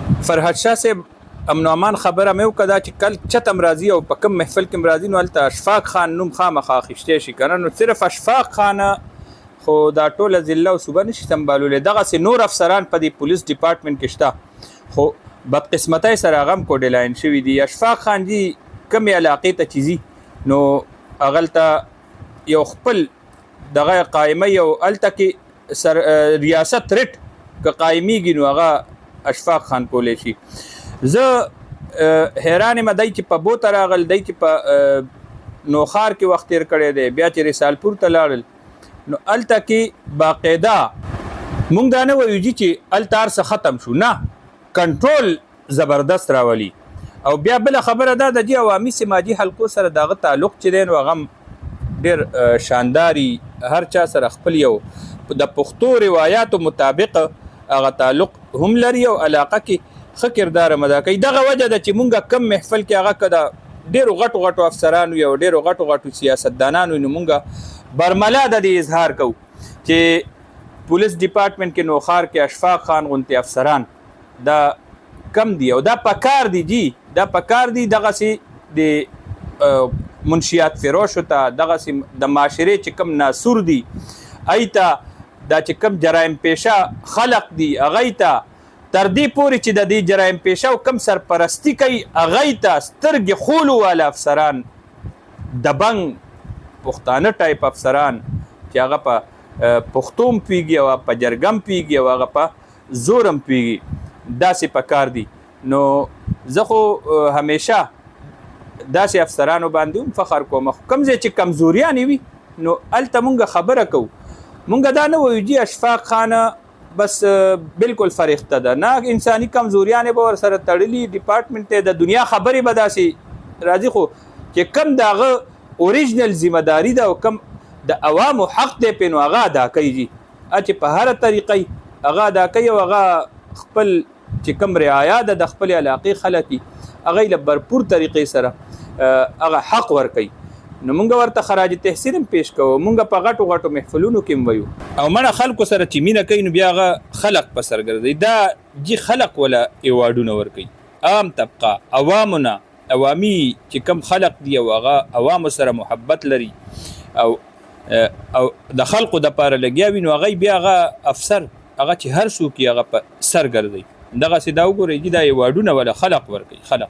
فرحت شاه صاحب امن و امان خبره مې وکړه چې کل چتم راځي او په کوم محفل کې راځي نو هلته اشفاق خان نوم خامخا اخیستی شي که نه نو صرف اشفاق خان خو دا ټوله ضلع او صوبه نشي سمبالولی. دغسې نور افسران په دې پولیس ډپارټمنټ کې شته خو بدقسمتۍ سره هغه هم کوډلاین شوي دي. اشفاق خان جي کومې علاقې ته چې ځي نو هغلته یو خپل دغه قایمه یو هلته کې ریاست رټ که قایمیږي نو هغه اشفاق خان کولی شي. زه حیران یم دی چې په بوته راغل دی چې په نوخار کې وخت تیر کړی دی بیا چې رسالپور ته لاړل نو هلته کې باقاعده مونږ دا نه وایو چې هلته هر څه ختم شو نه کنټرول زبردست راولي. او بیا بله خبره دا د دې عوامي سماجي حلقو سره دغه تعلق چې دی نو هغه ډېر شانداري هر چا سره خپل یو د پښتو روایاتو مطابق هغه تعلق هم لري او علاقه کې ښه کردار مدا کوي. دغه وجه ده چې مونږ کم محفل کې هغه که د ډېرو غټو افسرانو یا ډېرو غټو سیاستدانانو نو مونږ برملا د دې اظهار کوو چې پولیس ډپارټمنټ کې نوخار کې اشفاق خان غونتې افسران دا کم دي او دا پکار دي جی دا پکار دي دغسې د منشیات فروشو ته دغسې د معاشرې چې کم ناسور دي ایته دا چې کم جرایم پیشه خلق دي هغوی ته تر دې پورې چې د دې جرایم پیشه او کم سرپرستی کوي هغوی ته سترګې خولو والا افسران دبنګ پښتانه ټایپ افسران چې هغه په پښتو هم پوهېږي او په جرګه هم پوهېږي او هغه په زور هم پوهېږي داسې پکار دي. نو زه خو همیشه داسې افسرانو باندې هم فخر کوم. کوم ځای چې کمزوریانې وي نو هلته مونږ خبره کوو. مونږ دا نه وایو جي اشفاق خان بس بالکل فرښته ده نه انساني کمزوریانې به ورسره تړلي ډپارټمنټ ته د دنیا خبرې به داسې راځي خو چې کم د هغه اوریجنل ذمہداري ده او کم د عوامو حق دی پې نو هغه ادا کوي جي چې په هره طریقې هغه ادا کوي او هغه خپل چې کم رعایا ده د خپل علاقې خلک دي هغوی له برپور طریقې سره هغه حق ورکوي. نو مونږ ورته خراج تحسین هم پیش کوو. مونږ په غټو محفلونو کې هم وایو او مړه خلکو سره چې مینه کوي نو بیا هغه خلق په سر ګرځوي. دا جي خلق ولا ایوارډونه ورکوي عام طبقه عوامونه عوامي چې کم خلق دي او هغه عوامو سره محبت لري او د خلقو دپاره لګیا وي نو هغوی بیا هغه افسر هغه چې هر څوک یې هغه په سر ګرځوي. دغسې دا وګورئ جي دا ایوارډونه ولا خلق ورکوي خلق